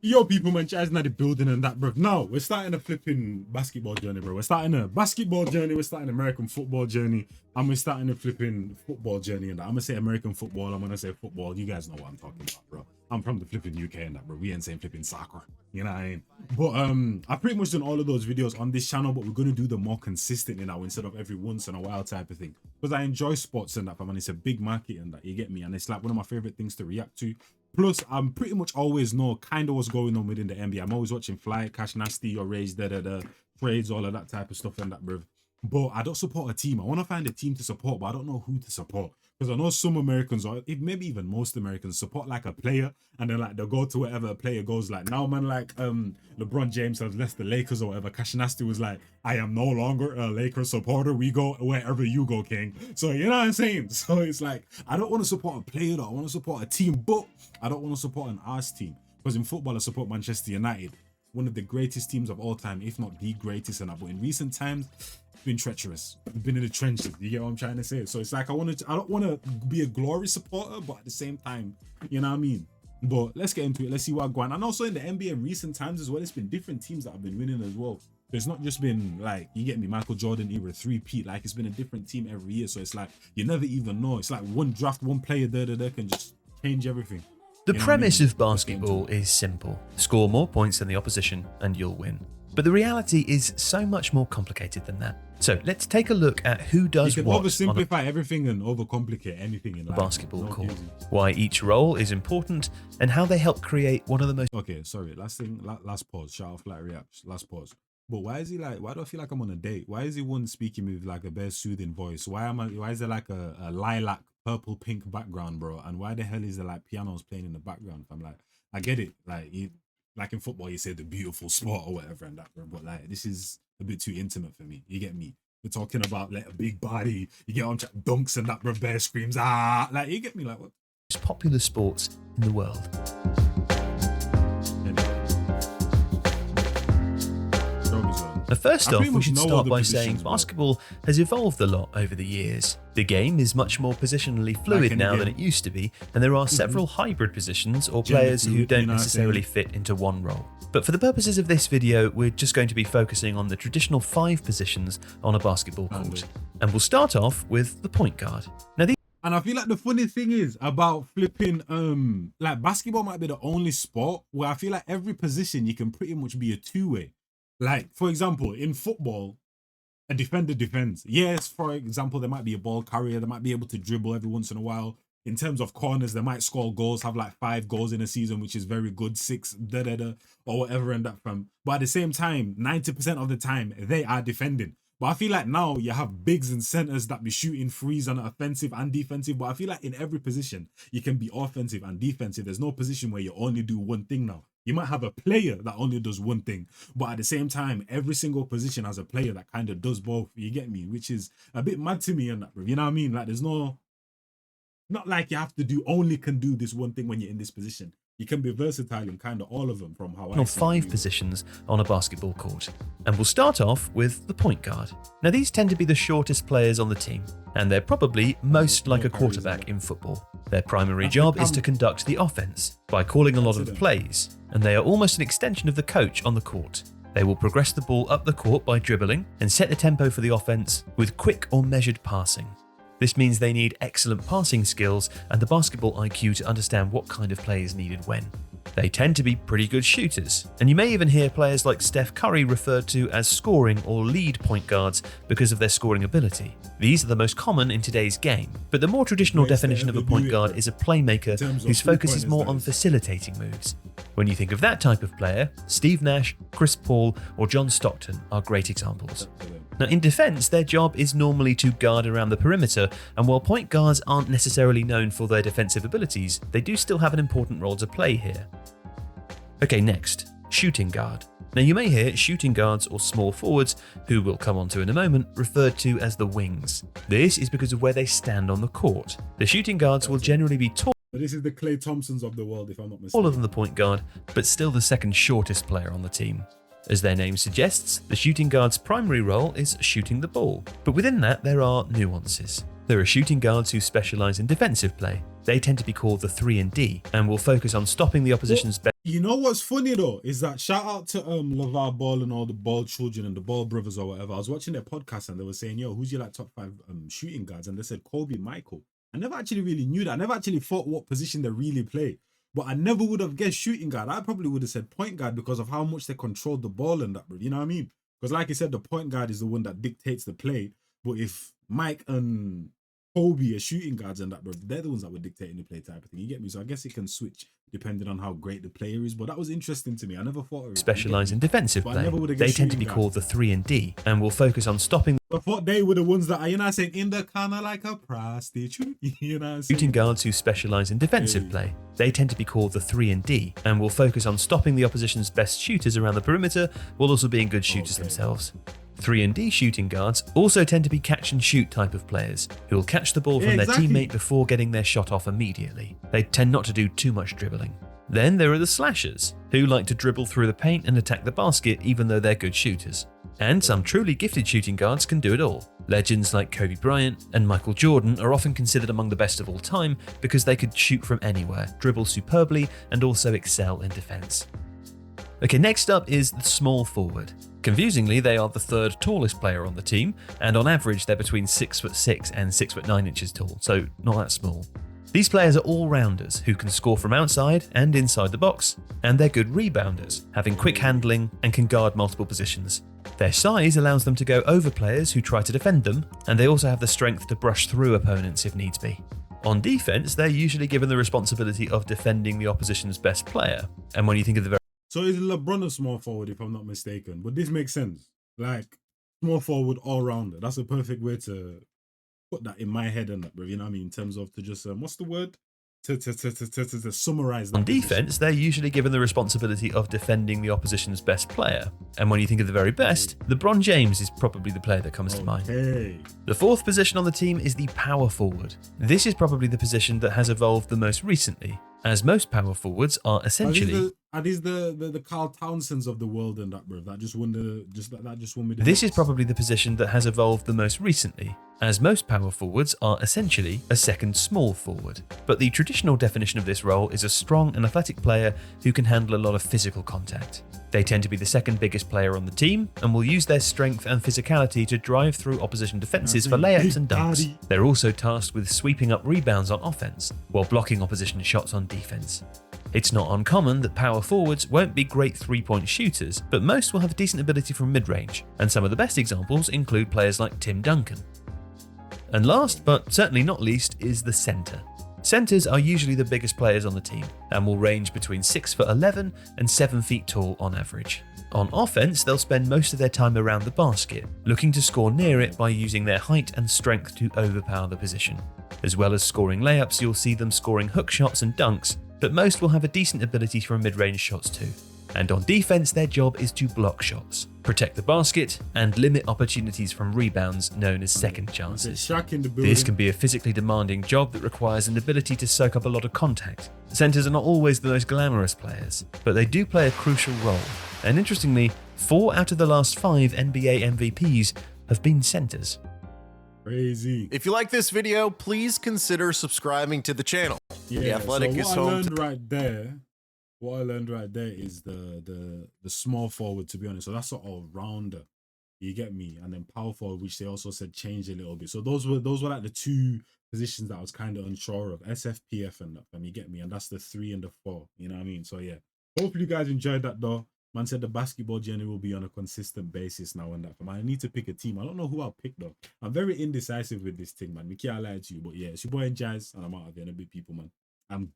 Yo, people, man, Chaz not the building and that, bro. Now we're starting a flipping basketball journey, bro. We're starting a basketball journey. We're starting American football journey, and we're starting a flipping football journey. And I'm gonna say American football. I'm gonna say football. You guys know what I'm talking about, bro. I'm from the flipping UK and that, bro. We ain't saying flipping soccer. You know what I mean? But I've pretty much done all of those videos on this channel, but we're gonna do them more consistently now instead of every once in a while type of thing. Because I enjoy sports and that, fam, and it's a big market and that, you get me? And it's like one of my favorite things to react to. Plus, I'm pretty much always know kind of what's going on within the NBA. I'm always watching Fly, Cash Nasty, or Rage, trades, all of that type of stuff and that, bro. But I don't support a team. I want to find a team to support, but I don't know who to support. Because I know some Americans, or maybe even most Americans, support like a player, and then like they'll go to wherever a player goes. Like now, man, like LeBron James has left the Lakers or whatever. Cash Nasty was like, I am no longer a Lakers supporter. We go wherever you go, King. So you know what I'm saying? So it's like I don't want to support a player though. I want to support a team, but I don't want to support an arse team. Because in football, I support Manchester United, one of the greatest teams of all time, if not the greatest. And but in recent times, it's been treacherous. We've been in the trenches. You get what I'm trying to say? So it's like I don't want to be a glory supporter, but at the same time, you know what I mean? But let's get into it. Let's see what going on. And also in the NBA in recent times as well, it's been different teams that have been winning as well. So it's not just been like, you get me, Michael Jordan era 3-peat. Like it's been a different team every year. So it's like you never even know. It's like one draft, one player there can just change everything. The premise of basketball is simple. Score more points than the opposition and you'll win. But the reality is so much more complicated than that. So let's take a look at who does you can what oversimplify everything and overcomplicate anything in a life. basketball court, why each role is important, and how they help create one of the most... Okay, sorry, last pause, shout out Flat Reacts, last pause. But why is he like, why do I feel like I'm on a date? Why is he one speaking with like a bare soothing voice? Why is there like a lilac, purple, pink background, bro? And why the hell is there like pianos playing in the background? I'm like, I get it. Like in football, you say the beautiful sport or whatever and that, bro. But like, this is a bit too intimate for me. You get me? We're talking about like a big body. You get on dunks and that, bro. Bear screams, ah! Like, you get me? Like, what? Most popular sports in the world. Now, first off, we should start by saying basketball has evolved a lot over the years. The game is much more positionally fluid now than it used to be, and there are several hybrid positions or players who don't necessarily fit into one role. But for the purposes of this video, we're just going to be focusing on the traditional 5 positions on a basketball court. And we'll start off with the point guard. Now, and I feel like the funny thing is about flipping, like basketball might be the only sport where I feel like every position you can pretty much be a two-way. Like, for example, in football, a defender defends. Yes, for example, there might be a ball carrier. They might be able to dribble every once in a while. In terms of corners, they might score goals, have like 5 goals in a season, which is very good, 6, or whatever, and that from. But at the same time, 90% of the time, they are defending. But I feel like now you have bigs and centers that be shooting threes on offensive and defensive. But I feel like in every position, you can be offensive and defensive. There's no position where you only do one thing now. You might have a player that only does one thing, but at the same time, every single position has a player that kind of does both. You get me? Which is a bit mad to me and that, bro. You know what I mean? Like, there's not like you have to can do this one thing when you're in this position. You can be versatile in kind of all of them from how I see 5 positions on a basketball court. And we'll start off with the point guard. Now, these tend to be the shortest players on the team, and they're probably most like a quarterback in football. Their primary job is to conduct the offense by calling a lot of the plays, and they are almost an extension of the coach on the court. They will progress the ball up the court by dribbling and set the tempo for the offense with quick or measured passing. This means they need excellent passing skills and the basketball IQ to understand what kind of play is needed when. They tend to be pretty good shooters, and you may even hear players like Steph Curry referred to as scoring or lead point guards because of their scoring ability. These are the most common in today's game, but the more traditional definition of a point guard is a playmaker whose focus is more on facilitating moves. When you think of that type of player, Steve Nash, Chris Paul, or John Stockton are great examples. Now, in defense, their job is normally to guard around the perimeter, and while point guards aren't necessarily known for their defensive abilities, they do still have an important role to play here. Okay, next, shooting guard. Now, you may hear shooting guards or small forwards, who we'll come on to in a moment, referred to as the wings. This is because of where they stand on the court. The shooting guards will generally be tall. But this is the Klay Thompsons of the world, if I'm not mistaken. Taller than the point guard, but still the second shortest player on the team. As their name suggests, the shooting guard's primary role is shooting the ball. But within that, there are nuances. There are shooting guards who specialize in defensive play. They tend to be called the 3 and D and will focus on stopping the opposition's You know what's funny though is that shout out to LeVar Ball and all the Ball children and the Ball brothers or whatever. I was watching their podcast and they were saying, "Yo, who's your like top 5 shooting guards?" And they said Kobe, Michael. I never actually really knew that. I never actually thought what position they really play. But I never would have guessed shooting guard. I probably would have said point guard because of how much they controlled the ball and that, bro. You know what I mean? Because like I said, the point guard is the one that dictates the play. But if Mike and Kobe are shooting guards and that, bro, they're the ones that were dictating the play type of thing. You get me? So I guess it can switch depending on how great the player is. But that was interesting to me. I never thought of it. Specialise in defensive play. They tend to be called the 3 and D and will focus on stopping. I thought they were the ones that are, you know what I'm saying, in the corner like a prostitute. You know what I'm saying? Shooting guards who specialise in defensive play. They tend to be called the 3 and D and will focus on stopping the opposition's best shooters around the perimeter while also being good shooters themselves. 3 and D shooting guards also tend to be catch and shoot type of players who will catch the ball from their teammate before getting their shot off immediately. They tend not to do too much dribbling. Then there are the slashers, who like to dribble through the paint and attack the basket even though they're good shooters. And some truly gifted shooting guards can do it all. Legends like Kobe Bryant and Michael Jordan are often considered among the best of all time because they could shoot from anywhere, dribble superbly, and also excel in defense. Okay, next up is the small forward. Confusingly, they are the 3rd tallest player on the team, and on average they're between 6'6" and 6'9" inches tall, so not that small. These players are all-rounders who can score from outside and inside the box, and they're good rebounders, having quick handling and can guard multiple positions. Their size allows them to go over players who try to defend them, and they also have the strength to brush through opponents if needs be. On defense, they're usually given the responsibility of defending the opposition's best player, and when you think of the So is LeBron a small forward, if I'm not mistaken? But this makes sense. Like, small forward, all-rounder. That's a perfect way to put that in my head and that, bro. You know what I mean? In terms of to just, what's the word? To summarize that. On defense, they're usually given the responsibility of defending the opposition's best player. And when you think of the very best, LeBron James is probably the player that comes to mind. The 4th position on the team is the power forward. This is probably the position that has evolved the most recently, as most power forwards are essentially... Are these the Carl Townsends of the world and that, bro? That just won the just won me the This is probably the position that has evolved the most recently, as most power forwards are essentially a second small forward. But the traditional definition of this role is a strong and athletic player who can handle a lot of physical contact. They tend to be the 2nd biggest player on the team and will use their strength and physicality to drive through opposition defenses for layups and dunks. They're also tasked with sweeping up rebounds on offense while blocking opposition shots on defense. It's not uncommon that power forwards won't be great 3-point shooters, but most will have decent ability from mid-range, and some of the best examples include players like Tim Duncan. And last, but certainly not least, is the centre. Centres are usually the biggest players on the team, and will range between 6'11" and 7 feet tall on average. On offense, they'll spend most of their time around the basket, looking to score near it by using their height and strength to overpower the position. As well as scoring layups, you'll see them scoring hook shots and dunks, but most will have a decent ability from mid-range shots too. And on defense, their job is to block shots, protect the basket, and limit opportunities from rebounds known as second chances. This can be a physically demanding job that requires an ability to soak up a lot of contact. Centers are not always the most glamorous players, but they do play a crucial role. And interestingly, 4 out of the last 5 NBA MVPs have been centers. Crazy. If you like this video, please consider subscribing to the channel. The Athletic is home. What I learned right there is the small forward, to be honest. So that's an all-rounder. You get me? And then power forward, which they also said changed a little bit. So those were like the 2 positions that I was kind of unsure of. SFPF and that, and you get me? And that's the 3 and the 4. You know what I mean? So yeah. Hopefully you guys enjoyed that though. Man said the basketball journey will be on a consistent basis now and that. Man, I need to pick a team. I don't know who I'll pick though. I'm very indecisive with this thing, man. We can't lie to you, but yeah, it's your boy Jazz, and I'm out of here. And a big people, man. I'm